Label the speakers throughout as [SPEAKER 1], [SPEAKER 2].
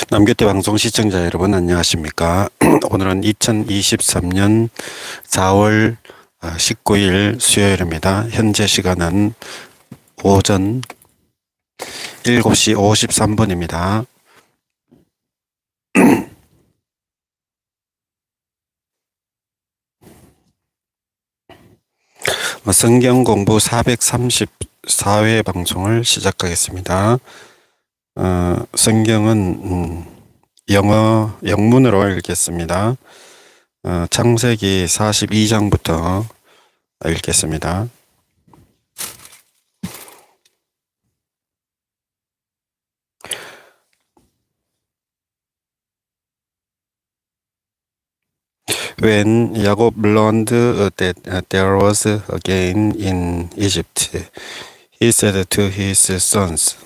[SPEAKER 1] 남규태방송 시청자 여러분 안녕하십니까? 오늘은 2023년 4월 19일 수요일입니다. 현재 시간은 오전 7시 53분입니다. 성경공부 434회 방송을 시작하겠습니다. 성경은 영문으로 읽겠습니다. 창세기 42장부터 읽겠습니다. When Jacob learned that there was a gain in Egypt, he said to his sons,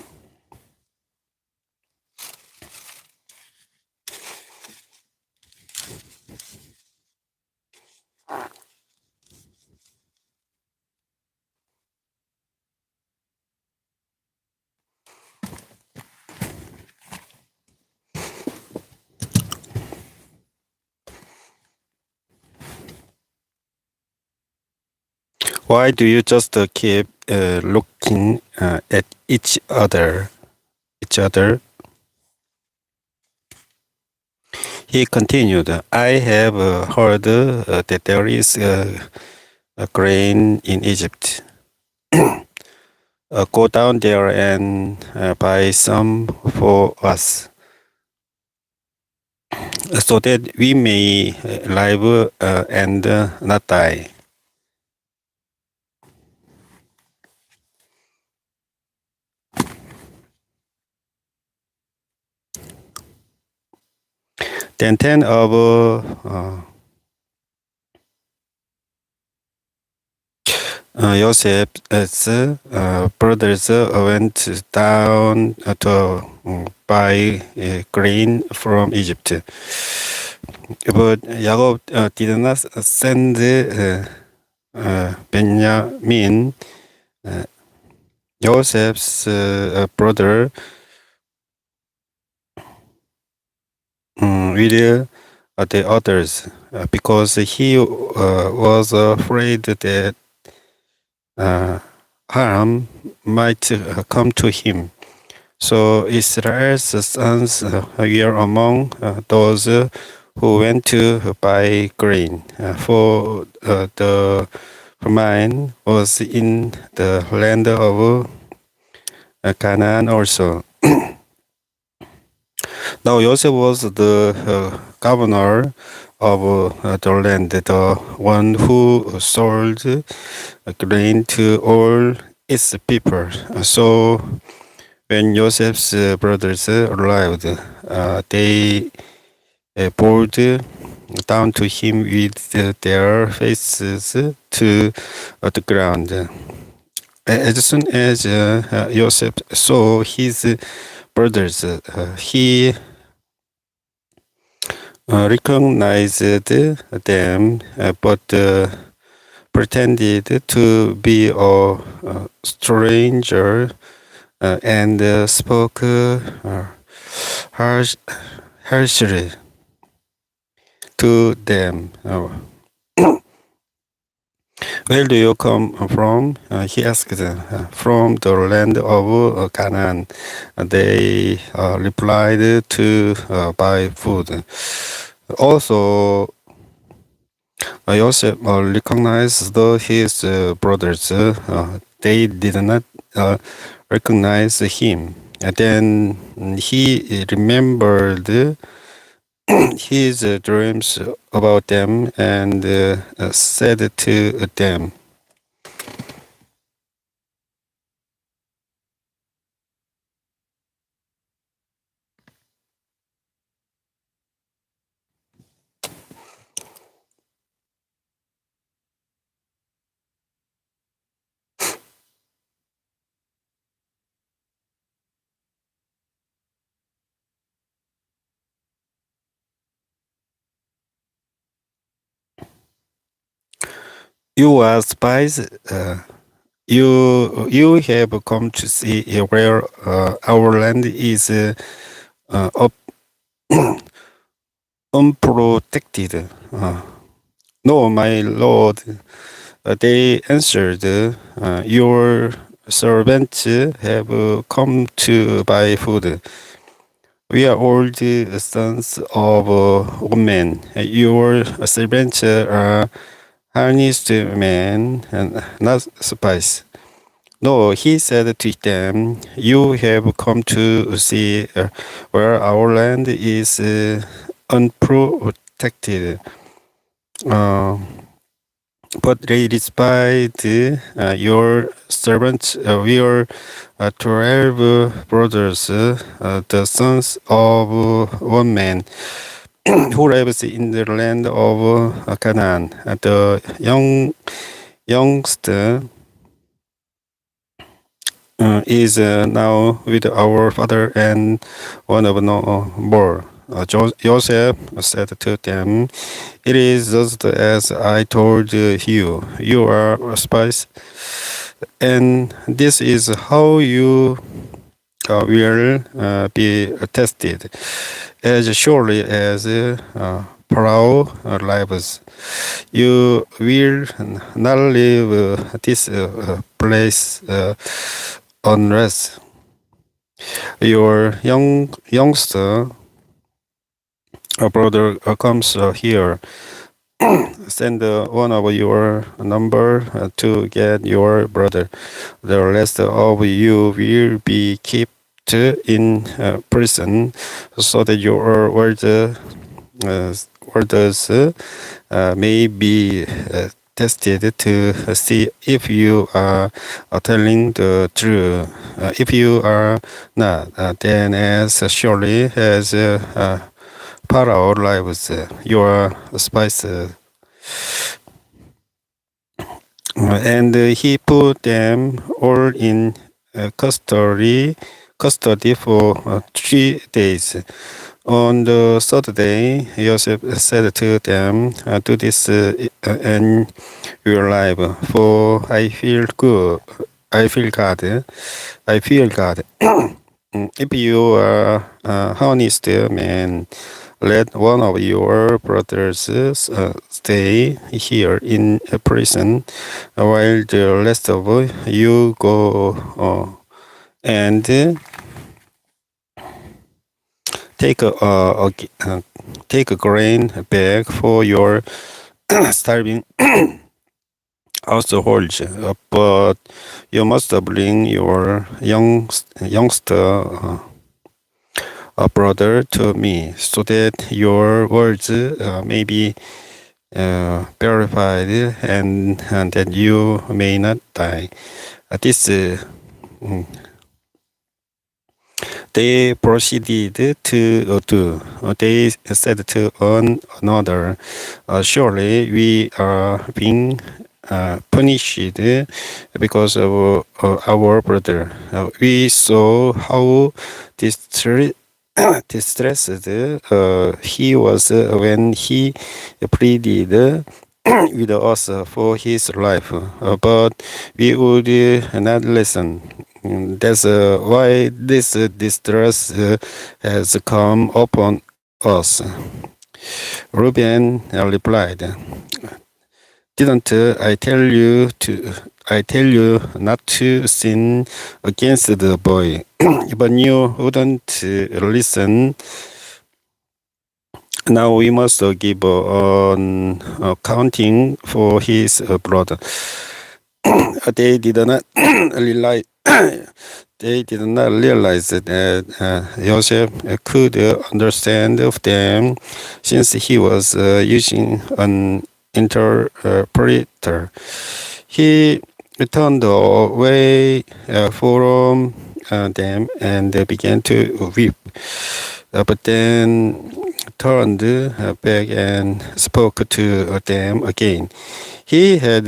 [SPEAKER 1] "Why do you just keep looking at each other?" He continued, "I have heard that there is a grain in Egypt. Go down there and buy some for us, so that we may live and not die." Then 10 of Joseph's brothers went down to buy grain from Egypt. But Jacob did not send Benjamin, Joseph's brother, with the others, because he was afraid that harm might come to him. So Israel's sons were among those who went to buy grain, for the famine was in the land of Canaan also. Now Joseph was the governor of the land, the one who sold grain to all its people. So when Joseph's brothers arrived, they bowed down to him with their faces to the ground. As soon as Joseph saw his brothers, he recognized them, but pretended to be a stranger and spoke harshly to them. "Where do you come from?" he asked. "From the land of Canaan," they replied, "to buy food." Also, Joseph recognized his brothers. They did not recognize him. Then he remembered his dreams about them and said to them, You are spies. You have come to see where our land is up, unprotected. No, my lord, they answered. Your servants have come to buy food. We are all the sons of women. Your servants are harnessed men and not spies. No, he said to them, you have come to see where our land is unprotected. Uh, but they despised your servants. We are 12 brothers, the sons of one man, who lives in the land of Canaan. The youngster is now with our father, and one of no more. Joseph said to them, it is just as I told you. You are spies, and this is how you will be tested. As surely as Pharaoh lives, you will not leave this place unless your youngster brother comes here. Send one of your number to get your brother. The rest of you will be kept in prison, so that your words may be tested to see if you are telling the truth. If you are not, then as surely as Pharaoh lives, your spies. And he put them all in custody for 3 days. On the third day, Joseph said to them, do this and your life, for I feel good. I feel God. I feel God. If you are a honest man, let one of your brothers stay here in a prison, while the rest of you go and take a grain bag for your starving households. But you must bring your youngster brother to me, so that your words may be verified, and that you may not die. This they proceeded to do. They said to one another, surely we are being punished because of our brother. We saw how distressed he was when he pleaded with us for his life, but we would not listen. That's why this distress has come upon us. Reuben replied, didn't I tell you not to sin against the boy? But you wouldn't listen. Now we must give an accounting for his brother. They did not realize. They did not realize that Joseph could understand of them, since he was using an interpreter. He turned away from them and began to weep. But then turned back and spoke to them again. He had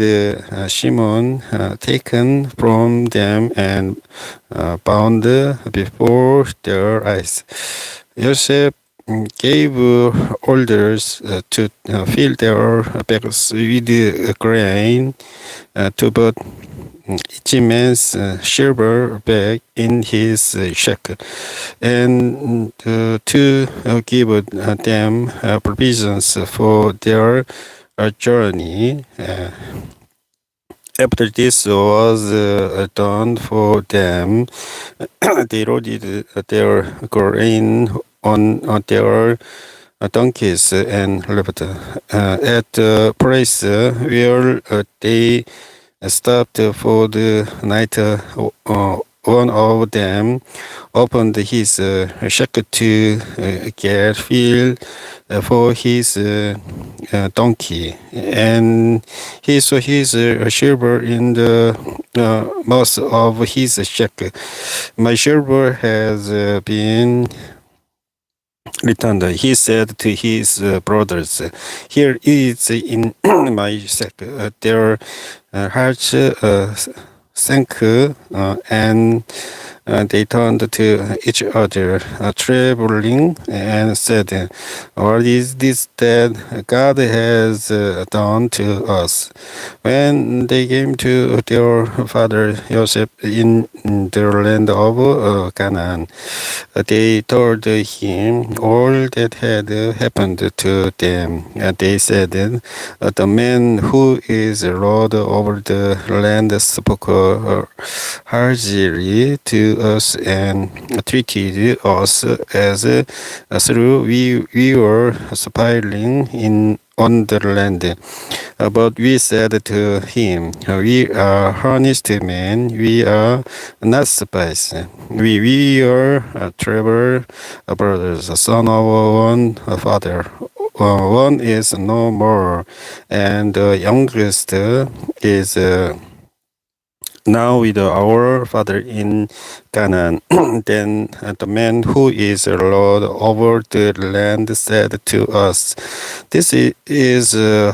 [SPEAKER 1] Shimon taken from them and bound before their eyes. Joseph gave orders to fill their bags with grain to put each man's silver bag in his shack, and to give them provisions for their journey. After this was done for them, they loaded their grain on their donkeys and left. At the place where they stopped for the night, one of them opened his shack to get fuel for his donkey, and he saw his silver in the mouth of his shack. My silver has been returned, he said to his brothers. Here it is in my sack. Their hearts sank, and they turned to each other, trembling, and said, "What is this that God has done to us?" When they came to their father Joseph in the land of Canaan, they told him all that had happened to them. They said, "The man who is Lord over the land spoke harshly to us and treated us as though we were spying on the land. But we said to him, we are honest men, we are not spies. We are tribal brothers, son of one father. One is no more, and the youngest is now with our father in Canaan." Then the man who is Lord over the land said to us, "This is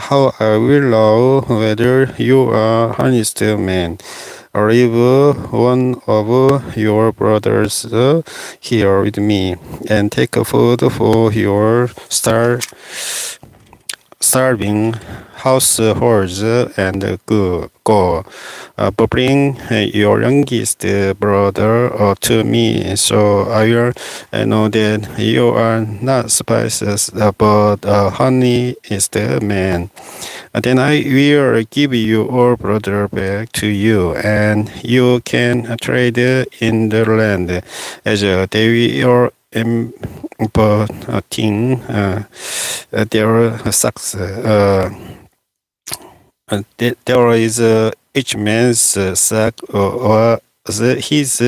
[SPEAKER 1] how I will know whether you are honest men. Leave one of your brothers here with me, and take food for your starving households and go. But bring your youngest brother to me, so I will know that you are not spies, but honest men. Then I will give your brother back to you, and you can trade in the land as they will importing their sacks. There is each man's sack or his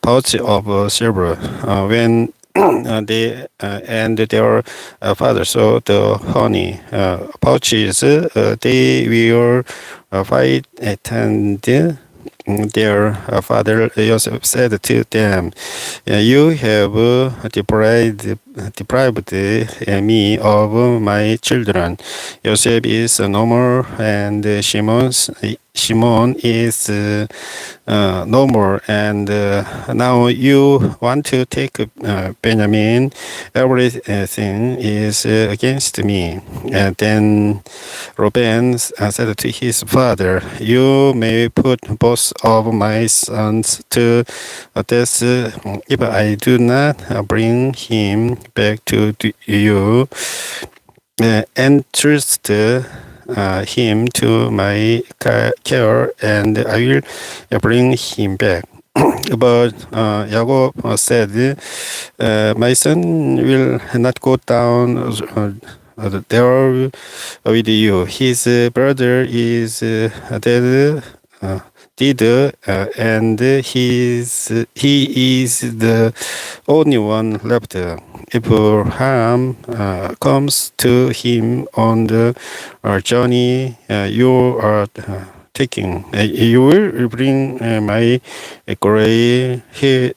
[SPEAKER 1] pouch of silver. When they and their father saw the honey pouches, they will fight and their father Joseph said to them, "You have deprived me of my children. Joseph is no more, and Shimon is no more, and now you want to take Benjamin. Everything is against me." And then Reuben said to his father, "You may put both of my sons to death if I do not bring him back to you, and trust him to my care, and I will bring him back." But Jacob said, "My son will not go down there with you. His brother is dead, and he is the only one left. If harm comes to him on the journey you are taking, you will bring my gray head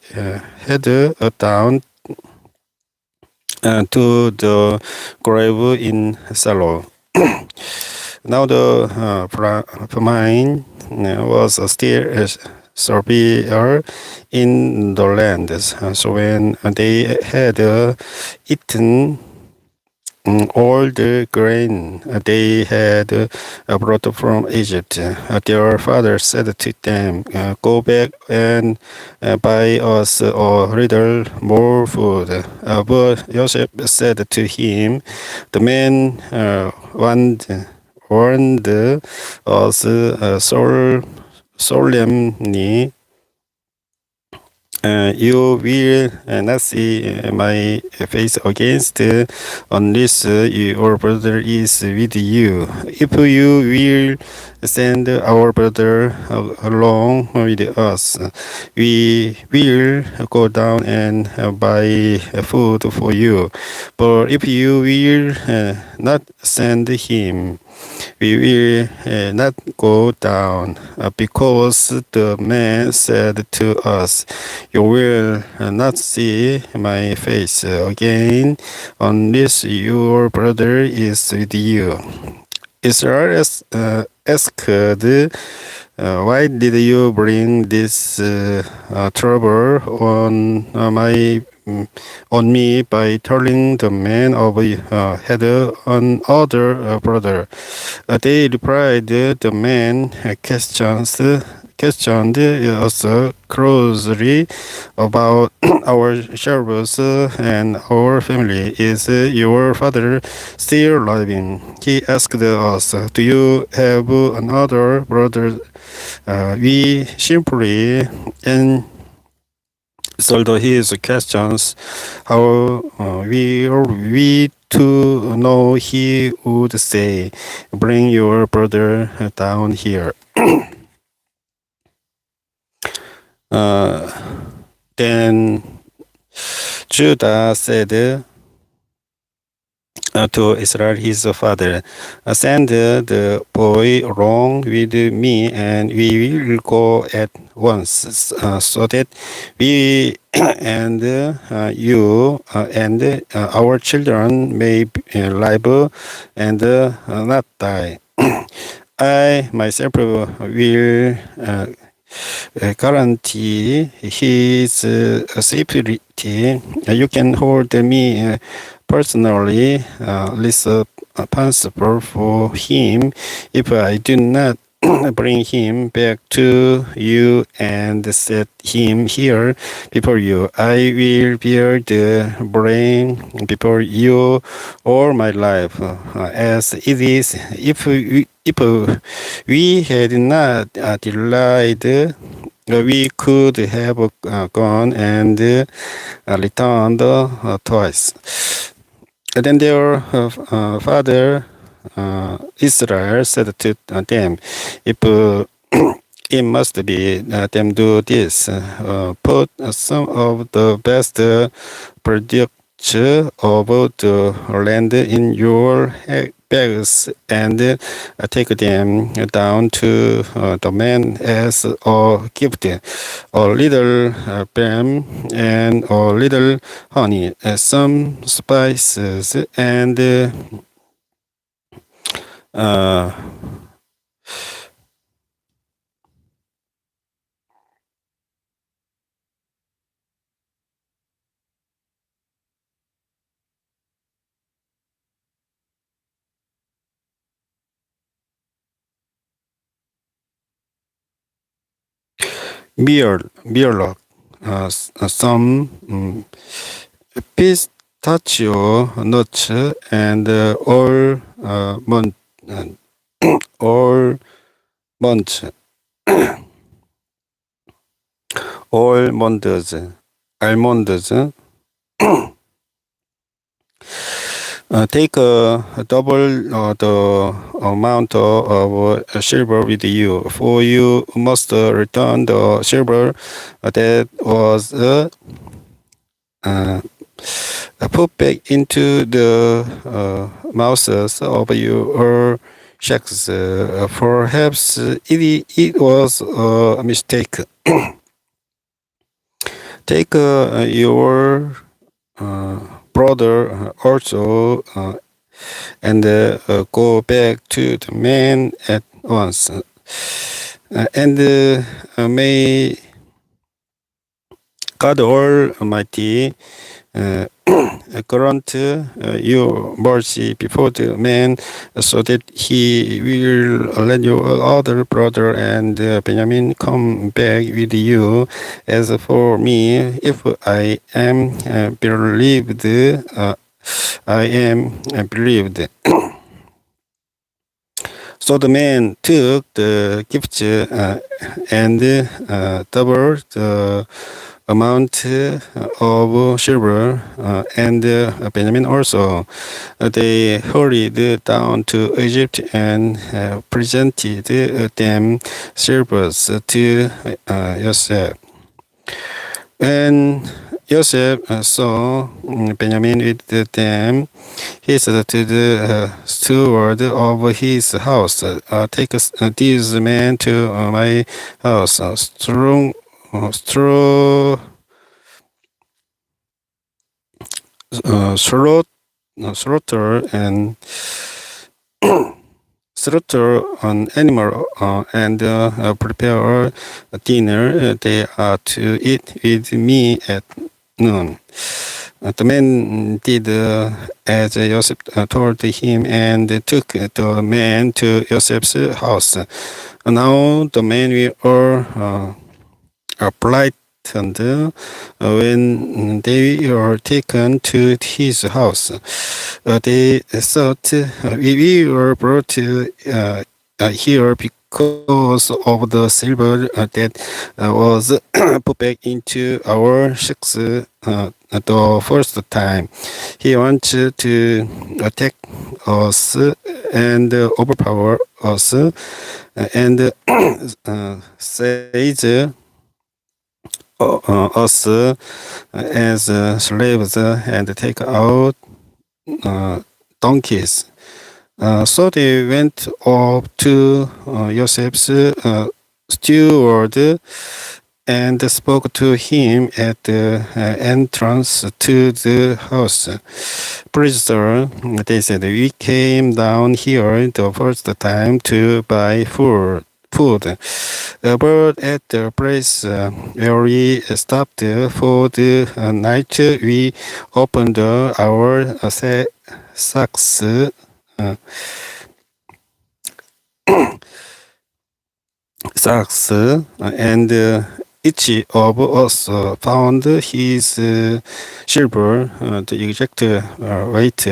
[SPEAKER 1] down to the grave in Salo." Now the famine was still severe in the land. So when they had eaten all the grain they had brought from Egypt, their father said to them, "Go back and buy us a little more food." But Joseph said to him, "The man warned us solemnly, you will not see my face against unless your brother is with you. If you will send our brother along with us, we will go down and buy food for you. But if you will not send him, we will not go down, because the man said to us, you will not see my face again unless your brother is with you." Israel asked, "Why did you bring this trouble on me by telling the man of had another brother?" They replied, "The man questioned us closely about our service and our family. Is your father still living?" He asked us, "Do you have another brother?" We simply answered his questions. How were we to know? He would say, "Bring your brother down here." Then Judah said to Israel his father, "Send the boy along with me, and we will go at once, so that we and you and our children may live and not die. I myself will guarantee his safety. You can hold me personally responsible for him if I do not bring him back to you and set him here before you. I will bear the blame before you all my life, as it is. If we had not delayed, we could have gone and returned twice." Then their father Israel said to them, "If it must be them do this, put some of the best products of the land in your bags and take them down to the man as a gift, a little balm and a little honey, some spices, and mirlock, some pistachio nuts, and almonds, almonds, almonds. Take double the amount of silver with you, for you must return the silver that was put back into the mouths of your shacks. Perhaps it was a mistake. Take your brother also and go back to the man at once." and may God Almighty grant you mercy before the man, so that he will let your other brother and Benjamin come back with you. As for me, if I am believed, I am believed. So the man took the gifts and doubled the amount of silver, and Benjamin also. They hurried down to Egypt and presented them silvers to Joseph. When Joseph saw Benjamin with them, he said to the steward of his house, "Take these men to my house, slaughter and slaughter an animal and prepare a dinner. They are to eat with me at noon." The man did as Joseph told him, and took the man to Joseph's house. Now the men were frightened when they were taken to his house. They thought, we were brought here because of the silver that was put back into our sacks the first time. He wants to attack us and overpower us, and says us as slaves and take out donkeys. So they went up to Joseph's steward and spoke to him at the entrance to the house. "Please, sir," they said, "we came down here the first time to buy food. But at the place where we stopped for the night, we opened our sacks and each of us found his silver, the exact weight,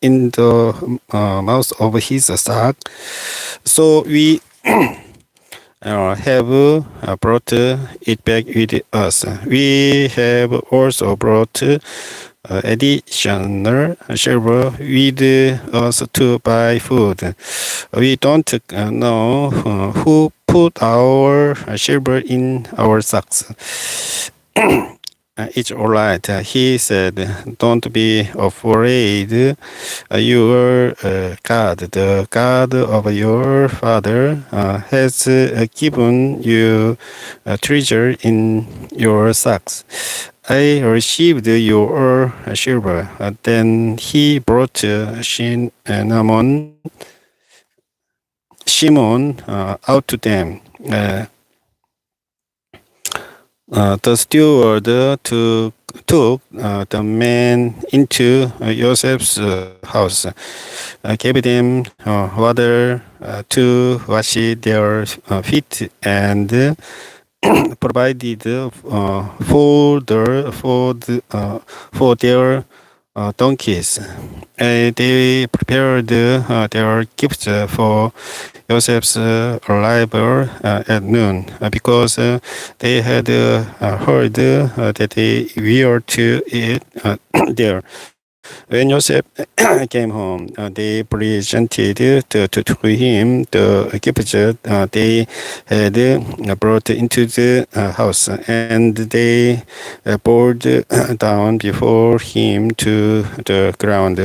[SPEAKER 1] in the mouth of his sack. So we have brought it back with us. We have also brought additional silver with us to buy food. We don't know who put our silver in our sacks." "It's all right," he said. "Don't be afraid. Your God, the God of your father, has given you a treasure in your sacks. I received your silver." Then he brought Shimon out to them. The steward took the men into Joseph's house, gave them water to wash their feet, and provided for their donkeys. They prepared their gifts for Joseph's arrival at noon, because they had heard that they were to eat there. When Joseph came home, they presented to him the gifts they had brought into the house, and they bowed down before him to the ground.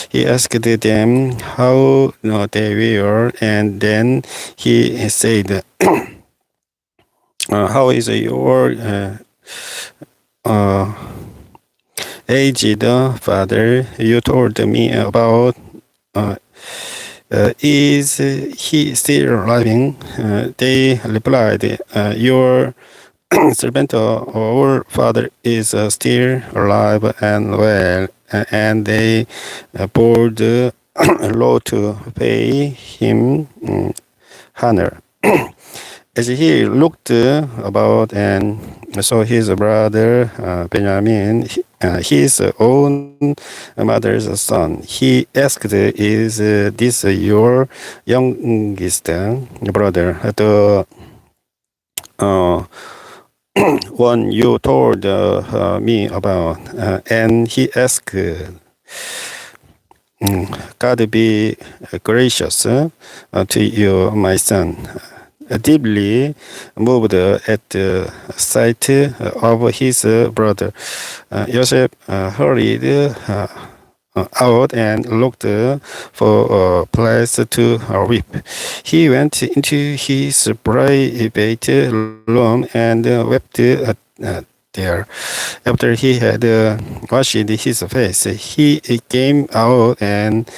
[SPEAKER 1] He asked them how they were, and then he said, "How is your aged father? You told me about Is he still living? They replied, Your servant, our father, is still alive and well. And they bore the law to pay him honor. As he looked about and saw his brother Benjamin, his own mother's son, he asked, Is this your youngest brother, the one you told me about? And he asked, God be gracious to you, my son. Deeply moved at the sight of his brother, Joseph hurried out and looked for a place to weep. He went into his private room and wept there. After he had washed his face, he came out and,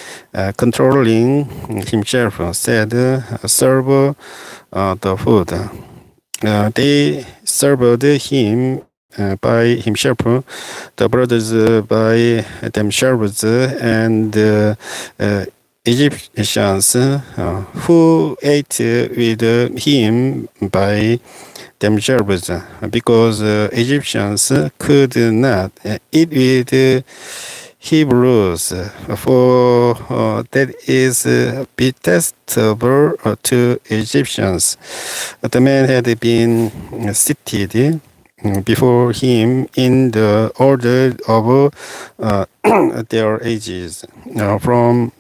[SPEAKER 1] controlling himself, said, Serve the food. They served him by himself, the brothers by themselves, and the Egyptians who ate with him by themselves, because Egyptians could not eat with Hebrews, for that is detestable to Egyptians. The man had been seated before him in the order of their ages, from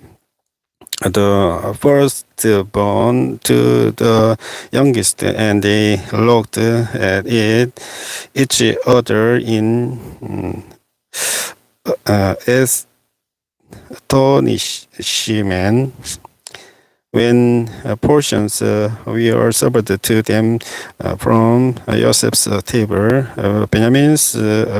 [SPEAKER 1] the firstborn to the youngest, and they looked at each other in astonishment. When portions were served to them from Joseph's table, Benjamin's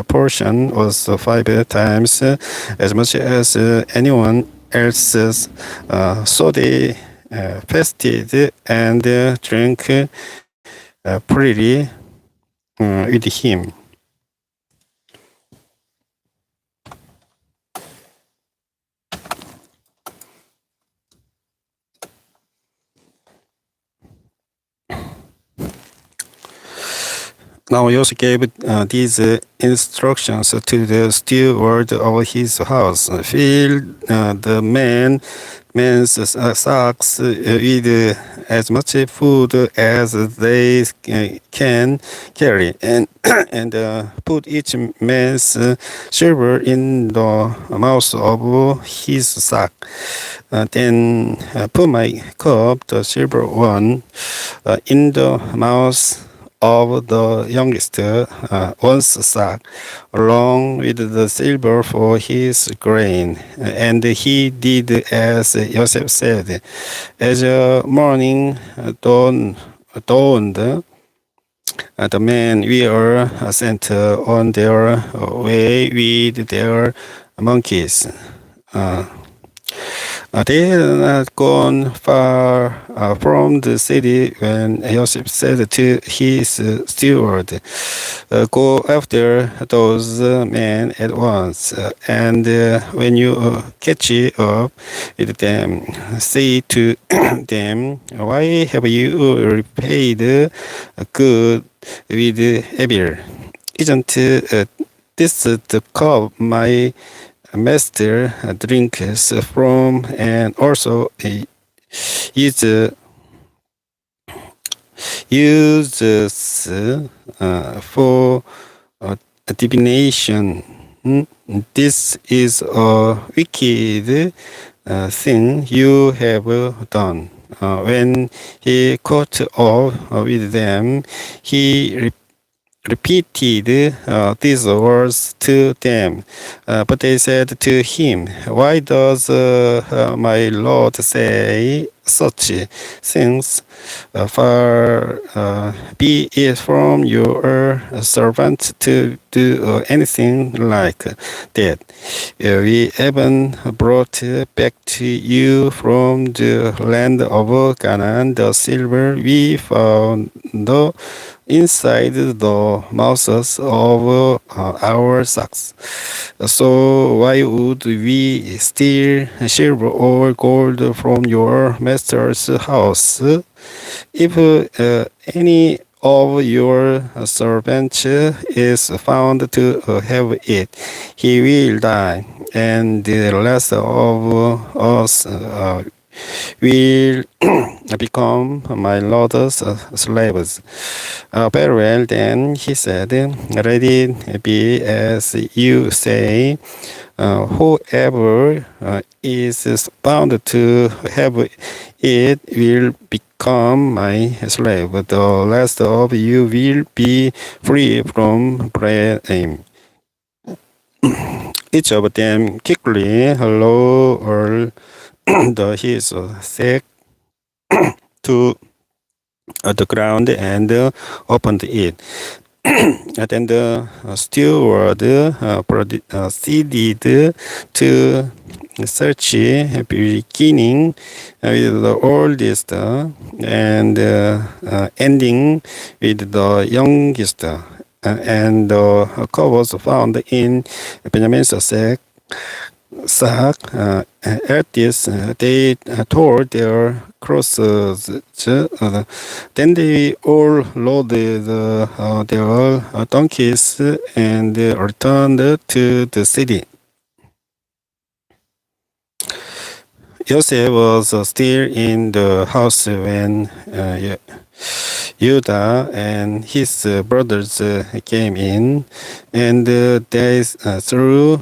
[SPEAKER 1] portion was 5 times as much as anyone else's. So they fasted and drank freely with him. Now Joseph gave these instructions to the steward of his house: Fill the men's sacks with as much food as they can carry, and put each man's silver in the mouth of his sack. Then put my cup, the silver one, in the mouth of the youngest one's sack, along with the silver for his grain. And he did as Joseph said. As morning dawned, the men were sent on their way with their monkeys. They had not gone far from the city when Joseph said to his steward, Go after those men at once, and when you catch up with them, say to them, Why have you repaid good with evil? Isn't this the cup my master drinks from, and also uses for divination? This is a wicked thing you have done. When he caught up with them, he repeated these words to them. But they said to him, Why does my Lord say such things. Far be it from your servant to do anything like that. We even brought back to you from the land of Canaan the silver we found inside the mouths of our sacks. So why would we steal silver or gold from your master's house? If any of your servants is found to have it, he will die, and the rest of us will become my Lord's slaves. Very well, then, he said, let it be as you say. Whoever is bound to have it will become my slave. The rest of you will be free from blame. Each of them quickly lowered his sack to the ground and opened it. Then the steward proceeded to search, beginning with the oldest and ending with the youngest. And the cup was found in Benjamin's sack. At this, they tore their crosses. Then they all loaded their donkeys and returned to the city. Joseph was still in the house when Judah and his brothers came in, and they threw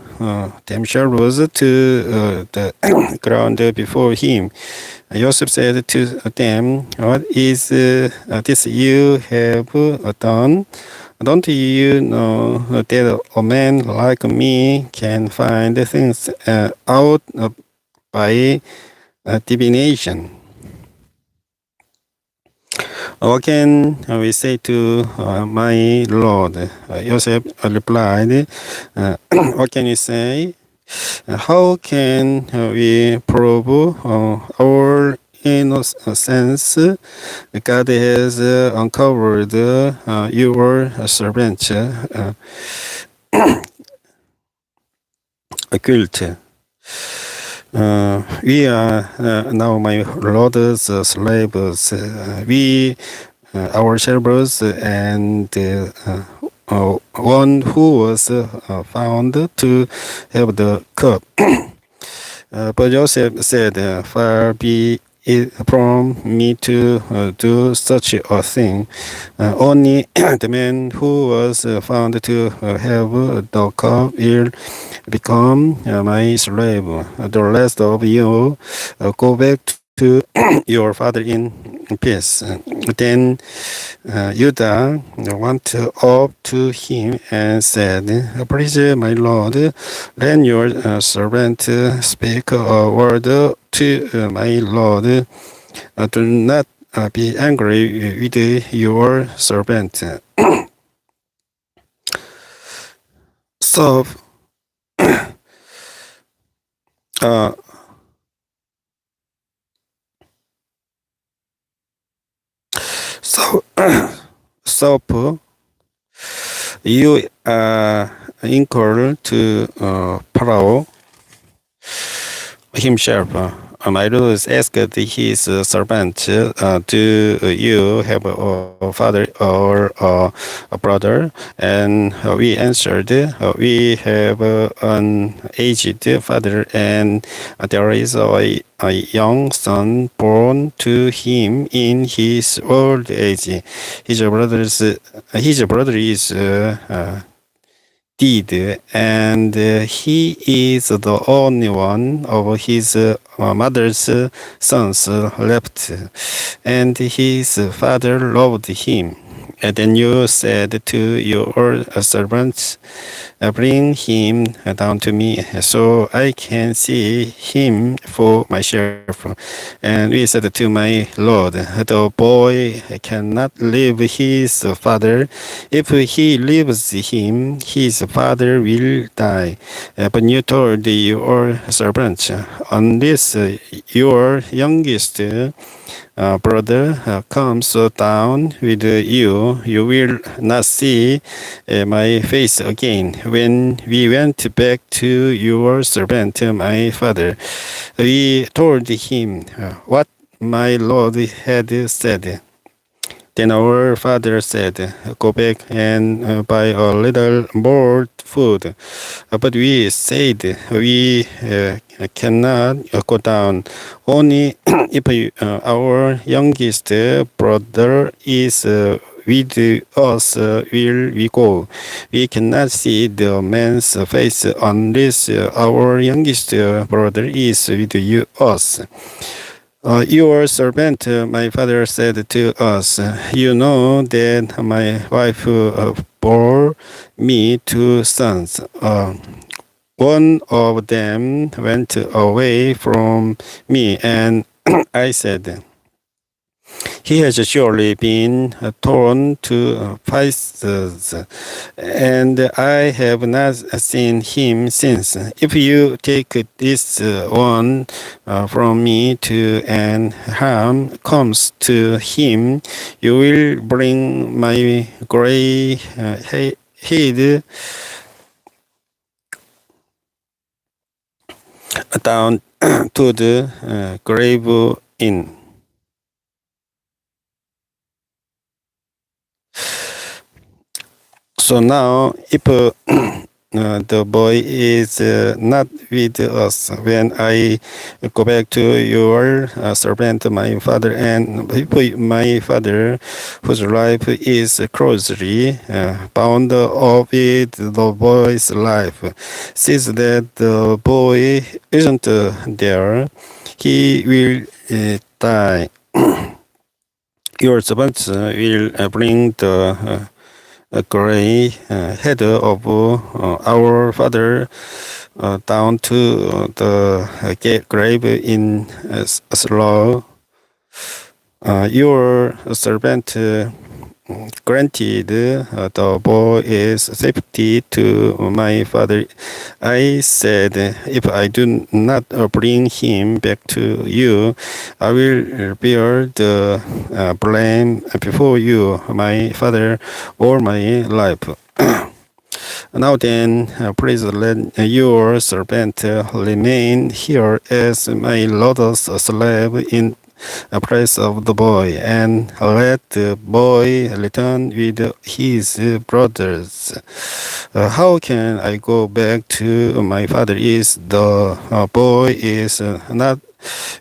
[SPEAKER 1] themselves to the ground before him. Joseph said to them, "What is this you have done? Don't you know that a man like me can find things out by divination? What can we say to my Lord?" Joseph replied, "What can we say? How can we prove our innocence? God has uncovered your servant's guilt. We are now my Lord's slaves. We ourselves and one who was found to have the cup." But Joseph said, "Far be it from me to do such a thing. Only the man who was found to have the cup will become my slave. The rest of you go back to your father in peace." Then Judah went up to him and said, "Please, my Lord, let your servant speak a word to my Lord. Do not be angry with your servant." So, so you inquire to Pharaoh himself. My Lord asked his servant, "Do you have a father or a brother?" And we answered, "We have an aged father, and there is a young son born to him in his old age. His brother is dead, and he is the only one of his mother's sons left, and his father loved him." Then you said to your servants, bring him down to me, so I can see him for myself. And we said to my Lord, the boy cannot leave his father. If he leaves him, his father will die. But you told your servants, unless your youngest brother comes down with you, you will not see my face again. When we went back to your servant, my father, we told him what my Lord had said. Then our father said, go back and buy a little more food. But we said, we cannot go down. Only if our youngest brother is with us will we go. We cannot see the man's face unless our youngest brother is with us. Your servant, my father said to us, you know that my wife bore me two sons. One of them went away from me, and I said, he has surely been torn to pieces, and I have not seen him since. If you take this one from me too, and harm comes to him, you will bring my gray head down to the grave in. So now, if the boy is not with us when I go back to your servant, my father, and my father, whose life is closely bound up with the boy's life, sees that the boy isn't there, he will die. Your servants will bring the gray head of our father down to the grave in Oslo. Your servant granted the boy's safety to my father. I said, if I do not bring him back to you, I will bear the blame before you, my father, all my life. Now then, please let your servant remain here as my Lord's slave in place of the boy, and let the boy return with his brothers. How can I go back to my father if the boy is not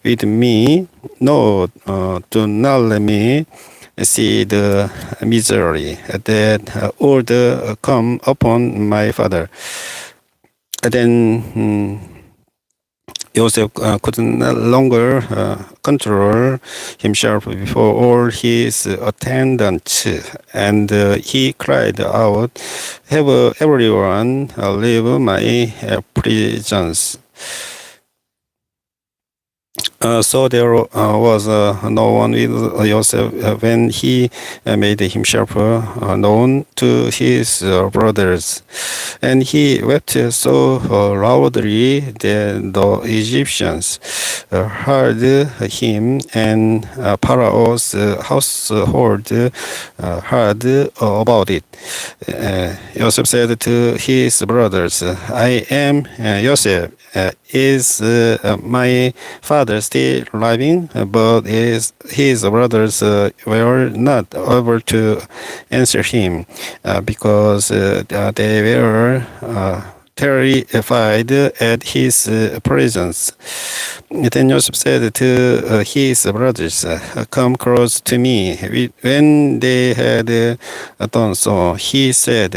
[SPEAKER 1] with me? No, do not let me see the misery that would come upon my father. Then Joseph could no longer control himself before all his attendants, and he cried out, have everyone leave my prisons. So there was no one with Joseph when he made himself known to his brothers. And he wept so loudly that the Egyptians heard him, and Pharaoh's household heard about it. Joseph said to his brothers, I am Joseph. Is my father still living? But his brothers were not able to answer him because they were terrified at his presence. Then Joseph said to his brothers, come close to me. When they had done so, he said,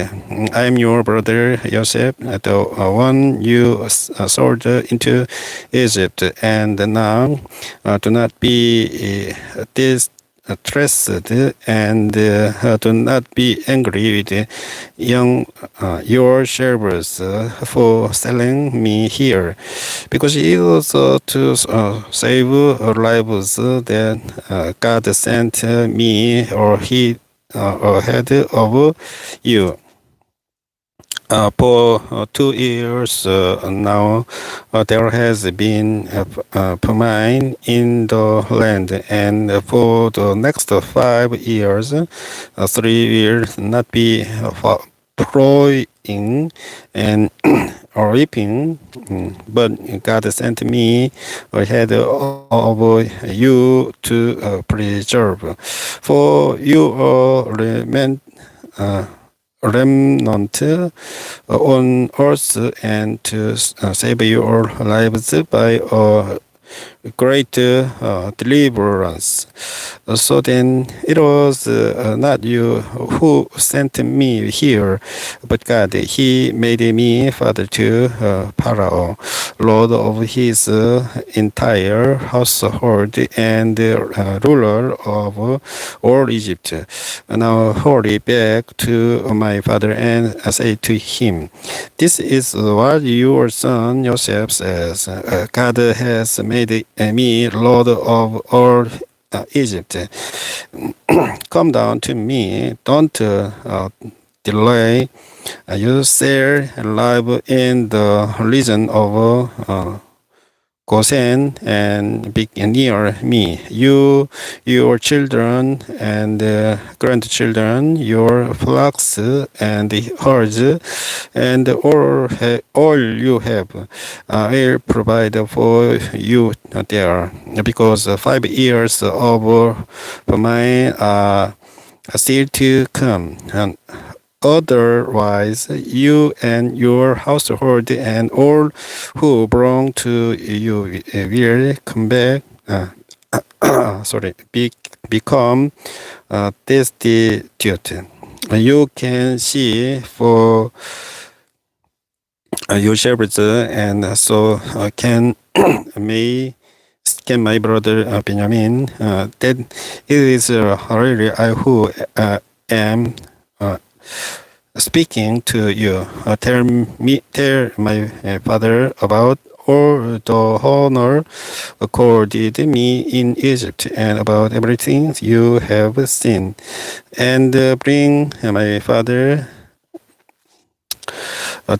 [SPEAKER 1] I am your brother Joseph, the one you sold into Egypt. And now do not be stressed, and do not be angry with your servers for selling me here, because it was to save lives that God sent me or he ahead of you. For 2 years now, there has been famine in the land, and for the next 5 years, 3 will not be plowing and or reaping. But God sent me ahead of you to preserve for you remnant on earth, and to save your lives by a great deliverance. So then it was not you who sent me here, but God. He made me father to Pharaoh, lord of his entire household, and ruler of all Egypt. Now hurry back to my father and say to him, this is what your son Joseph says. God has made me lord of all Egypt. Come down to me. Don't delay. You shall live in the region of Gosen and be near me. You, your children and grandchildren, your flocks and herds, and all you have. I will provide for you there, because 5 years of famine are still to come. And otherwise, you and your household and all who belong to you will come back. Become destitute. You can see for yourselves, and so may can my brother Benjamin, that it is really I who am speaking to you. Tell my father about all the honor accorded me in Egypt, and about everything you have seen, and bring my father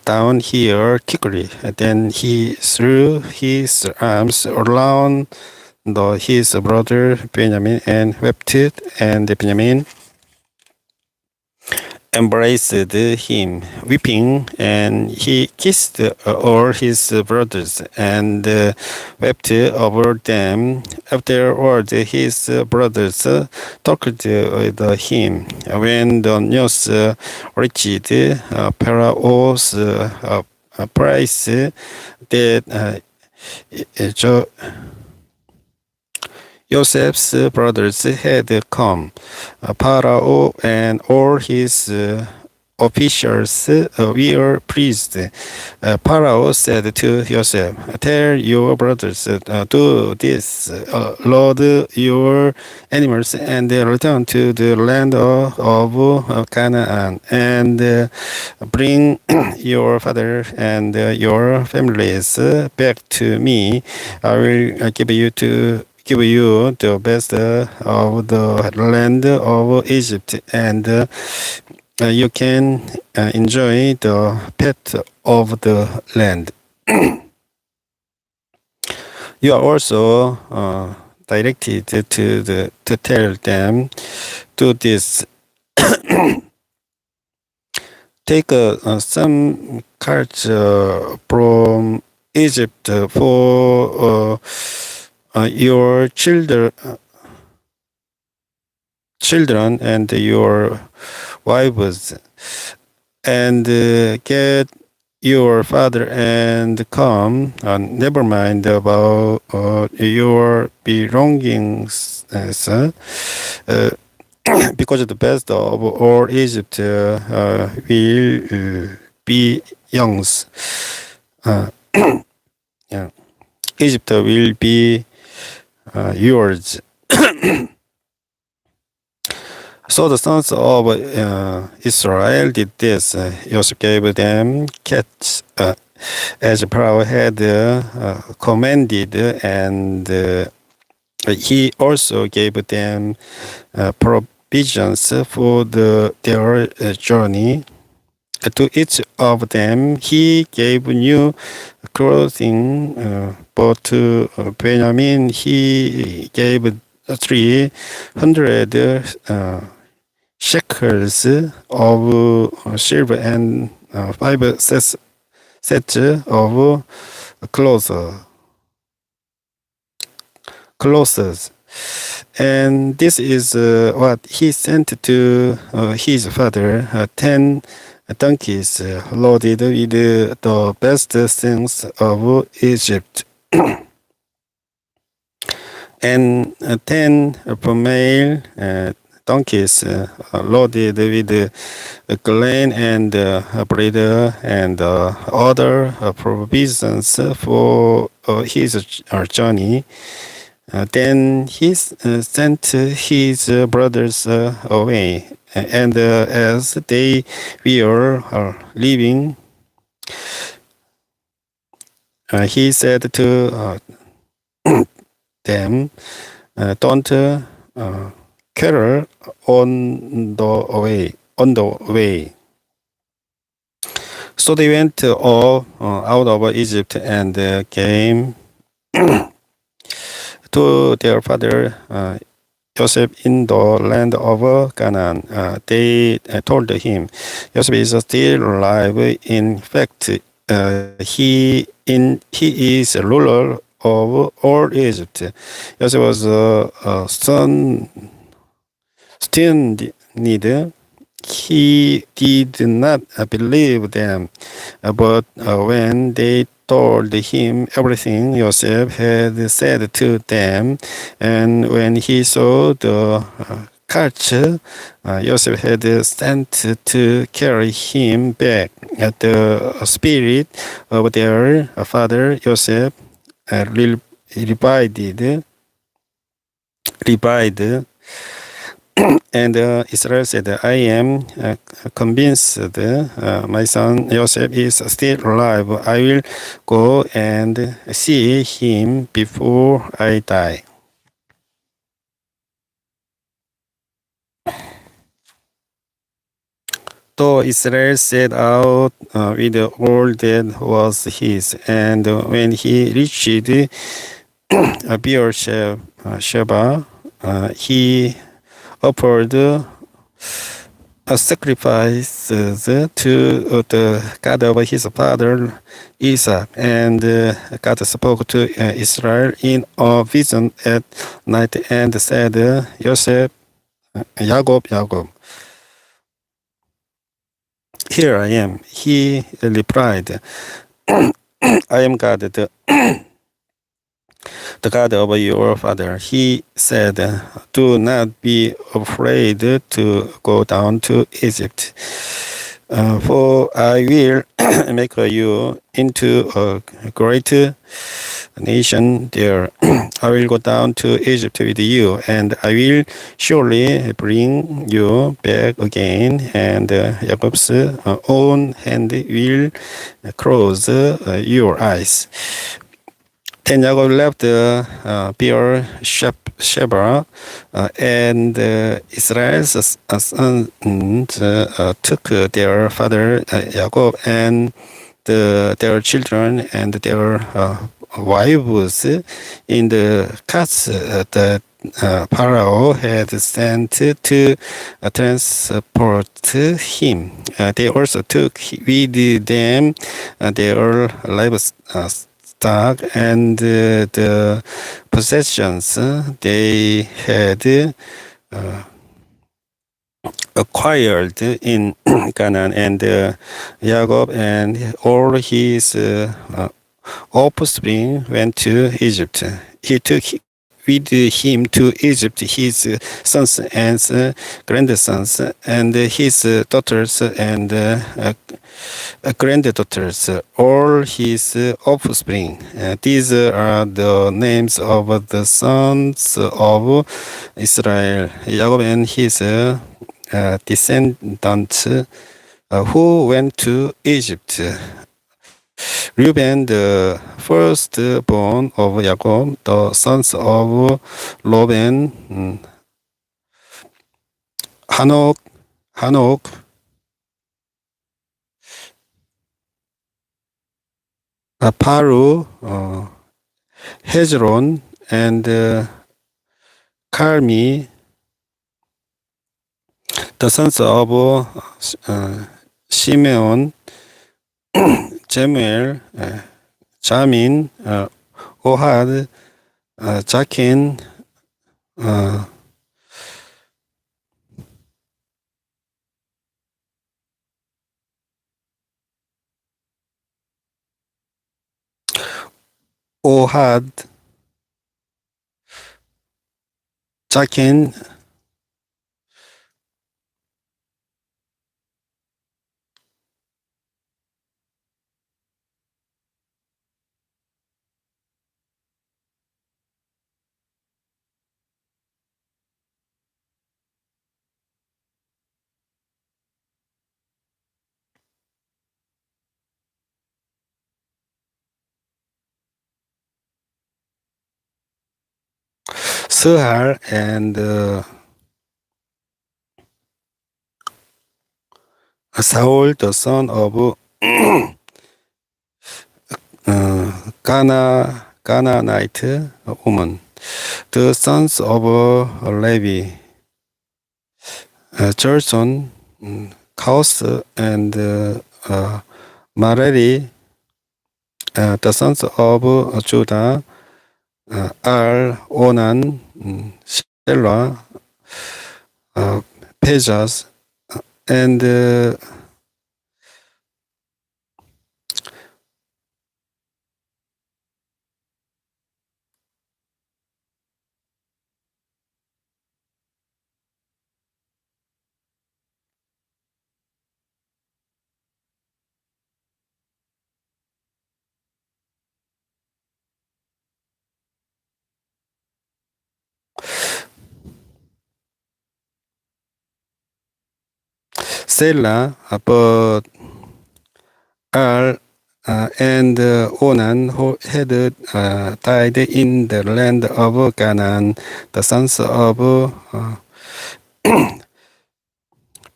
[SPEAKER 1] down here quickly. Then he threw his arms around his brother Benjamin and wept, and Benjamin embraced him, weeping, and he kissed all his brothers and wept over them. Afterward, his brothers talked with him. When the news reached Pharaoh's price that Joseph's brothers had come, Pharaoh and all his officials were pleased. Pharaoh said to Joseph, tell your brothers, do this, load your animals and return to the land of Canaan, and bring your father and your families back to me. I will give you the best of the land of Egypt, and you can enjoy the pet of the land. You are also directed to tell them, do this. Take some carts from Egypt for your children and your wives, and get your father and come. Never mind about your belongings, because the best of all Egypt will be yours. Yeah. Egypt will be yours. So the sons of Israel did this. Joseph gave them cats as Pharaoh had commanded, and he also gave them provisions for their journey. To each of them he gave new clothing, but to Benjamin he gave 300 shekels of silver and 5 sets of clothes. And this is what he sent to his father, 10 donkeys loaded with the best things of Egypt, and 10 male donkeys loaded with grain and bread and other provisions for his journey. Then he sent his brothers away, and as they were leaving, he said to them, "Don't quarrel on the way." So they went all out of Egypt and came to their father Joseph in the land of Canaan. They told him, "Joseph is still alive. In fact, he is a ruler of all Egypt." Joseph was stunned. He did not believe them, but when they told him everything Joseph had said to them, and when he saw the carts Joseph had sent to carry him back, the spirit of their father Joseph revived. And Israel said, "I am convinced my son Joseph is still alive. I will go and see him before I die." So Israel set out with all that was his, and when he reached Beersheba, he offered sacrifices to the God of his father Isaac, and God spoke to Israel in a vision at night and said, "Joseph, Jacob, here I am." He replied, "I am God, the God of your father." He said, "Do not be afraid to go down to Egypt, for I will make you into a great nation there. I will go down to Egypt with you, and I will surely bring you back again, and Jacob's own hand will close your eyes." Then Jacob left Beersheba, and Israel's sons took their father Jacob and their children and their wives in the carts that Pharaoh had sent to transport him. They also took with them their livestock and the possessions they had acquired in Canaan, and Jacob and all his offspring went to Egypt. He took with him to Egypt his sons and grandsons, and his daughters and granddaughters, all his offspring. These are the names of the sons of Israel, Jacob and his descendants who went to Egypt. Reuben, the firstborn of Jacob, the sons of Reuben, Hanok, Paru, Hezron, and Carmi, the sons of Simeon, Jemuel, Jamin, Ohad, Jakin, Ohad, Jakin, Sehar, and Saul, the son of Canaanite woman. The sons of Levi, Gerson, Kaus, and Merari. The sons of Judah are Onan, Shelah, Pejaz, and Selah, but and Onan, who had died in the land of Canaan, the sons of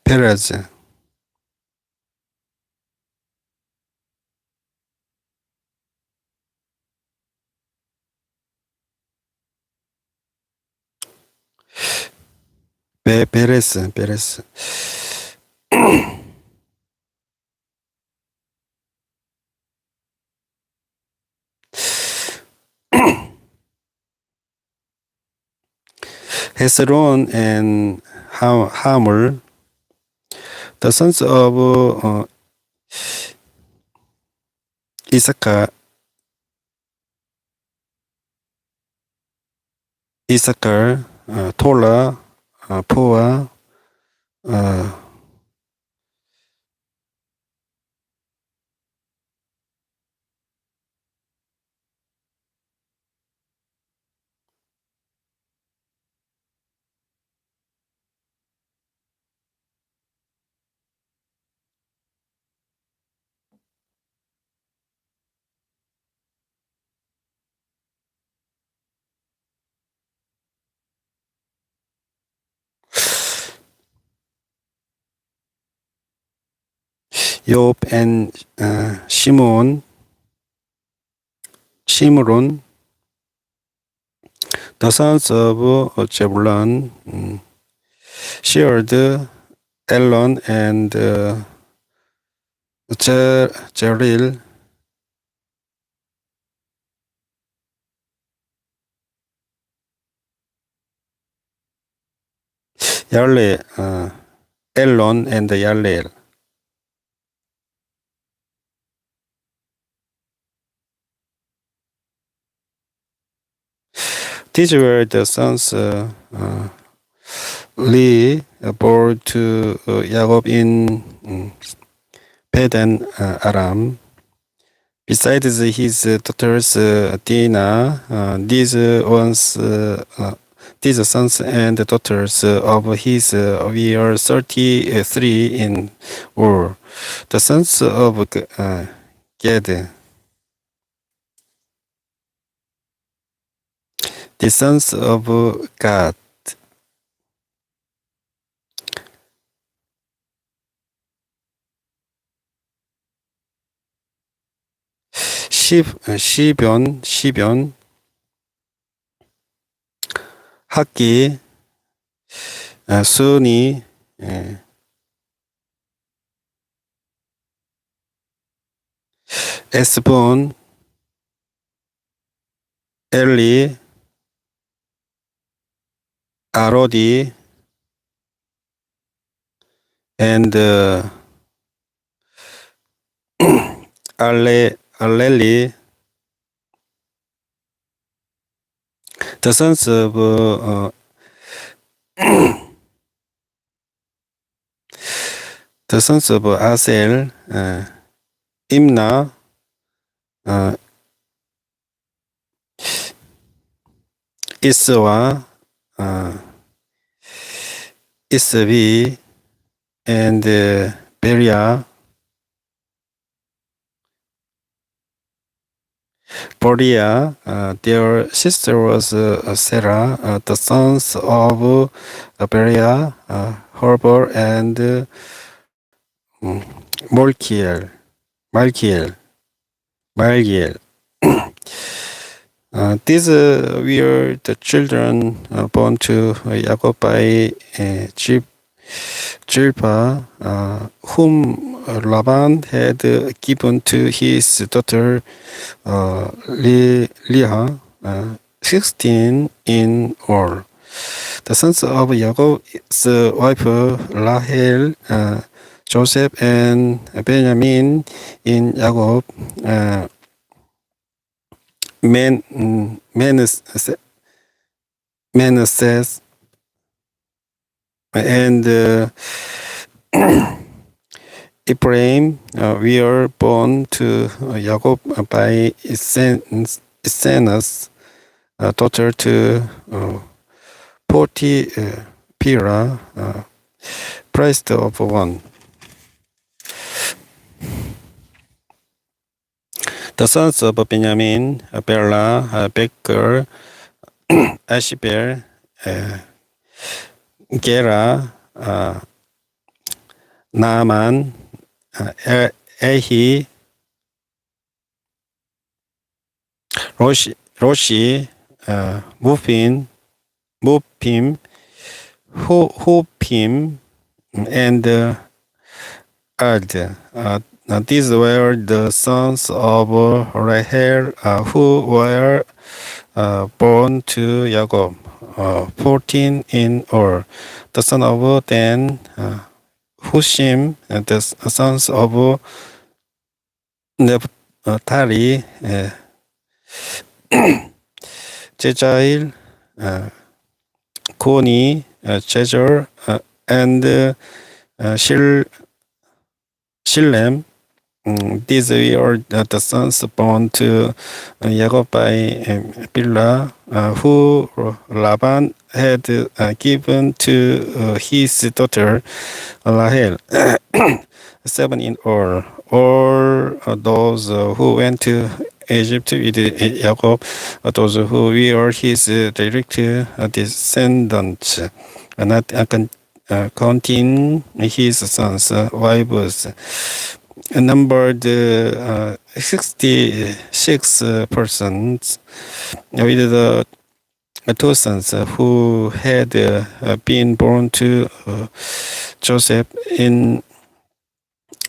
[SPEAKER 1] Perez. Perez. Hezron and Hamul, the sons of Issachar, Tola, Pua, Job, and Shimron, the sons of Zebulun, Sheard, Elon, and Jeril, Yarle, Elon, and Yarleel. These were the sons Lee bore to Jacob in Padan Aram. Besides his daughters Dinah, these sons and daughters of his were 33 in all. The sons of Gad. The sons of Gad. 시변, 학기, 순이, 에스본, 엘리, 아로디, and Aleli. The sons of Asel, Imna, Iswa, Isvi, and Beria, Boria. Their sister was Sarah. The sons of Beria, Herbor, and Malkiel. These were the children born to Jacob by Jilpah, whom Laban had given to his daughter Leah, 16 in all. The sons of Jacob's wife Rahel, Joseph, and Benjamin in Jacob, Manasseh, and Ephraim were born to Jacob by Isaiah's daughter to Potipherah, priest of one. The sons of Benjamin, Bela, Becher, Ashbel, Gera, Naaman, Ehi, Roshi, Mupim, Hupim, and Ard. These were the sons of Rahel, who were born to Jacob, 14 in all. The son of Dan, Hushim, the sons of Naphtali, Jejail, Koni, Jezer, and Shillem. These were the sons born to Jacob by Bilhah, who Laban had given to his daughter Rahel. 7 in all. All those who went to Egypt with Jacob, those who were his direct descendants, not counting his sons' wives, numbered 66 persons, with the two sons who had been born to Joseph in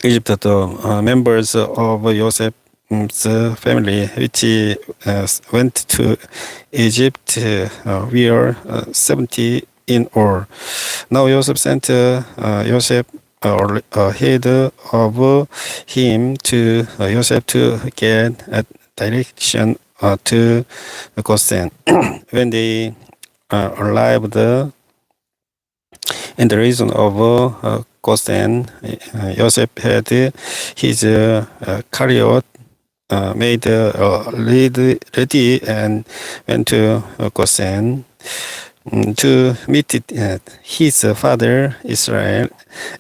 [SPEAKER 1] Egypt. The members of Joseph's family, which went to Egypt, were 70 in all. Now Joseph sent Joseph ahead of him to Joseph to get a direction to Goshen. When they arrived in the region of Goshen, Joseph had his chariot made ready and went to Goshen to meet his father Israel.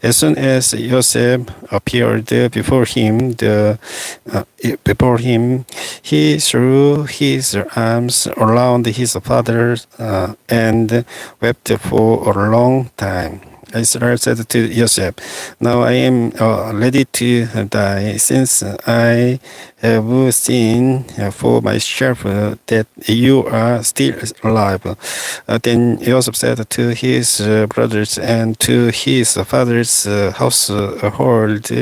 [SPEAKER 1] As soon as Joseph appeared before him, he threw his arms around his father and wept for a long time. Israel said to Joseph, "Now I am ready to die, since I have seen for myself that you are still alive." Then Joseph said to his brothers and to his father's household,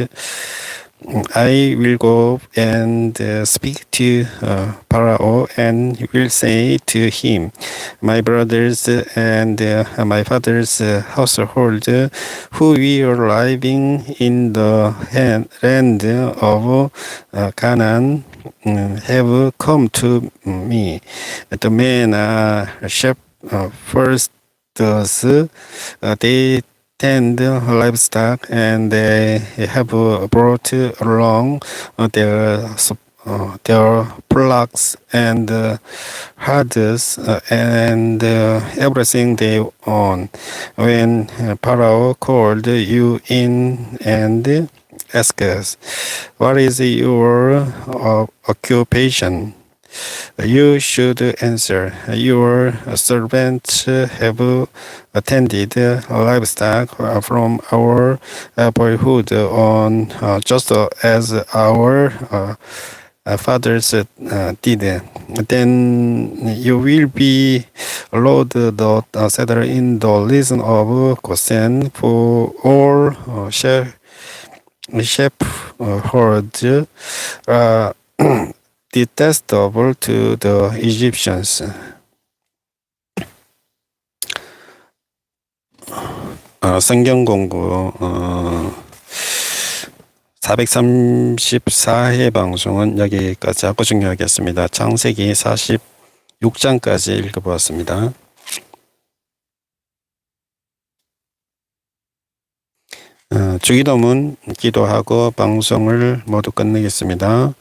[SPEAKER 1] "I will go and speak to Pharaoh, and will say to him, 'My brothers and my father's household, who were living in the land of Canaan, have come to me. The men are shepherds, they tend livestock, and they have brought along their flocks and herds and everything they own. When Pharaoh called you in and asked us, "What is your occupation?" you should answer, "Your servants have attended livestock from our boyhood on, just as our fathers did." Then you will be allowed the cedar in the region of Goshen, for all shepherds detestable to the Egyptians. 성경공부 434회 방송은 여기까지 하고 종료하겠습니다. 창세기 46장까지 읽어보았습니다. 주기도문 기도하고 방송을 모두 끝내겠습니다.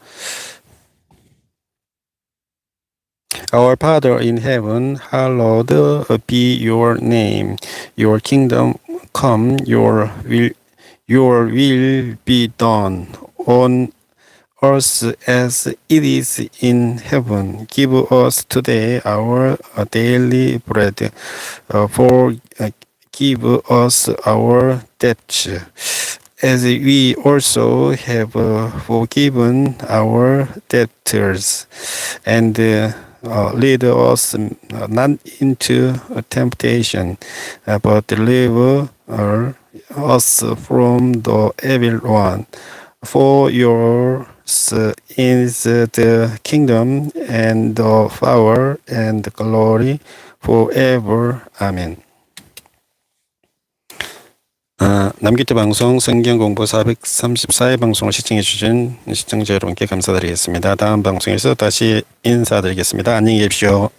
[SPEAKER 1] Our Father in heaven, hallowed be your name. Your kingdom come, your will be done on earth as it is in heaven. Give us today our daily bread. Forgive us our debts, as we also have forgiven our debtors. And lead us not into temptation, but deliver us from the evil one. For yours is the kingdom and the power and the glory forever. Amen. 남규태방송 성경공부 434회 방송을 시청해 주신 시청자 여러분께 감사드리겠습니다. 다음 방송에서 다시 인사드리겠습니다. 안녕히 계십시오.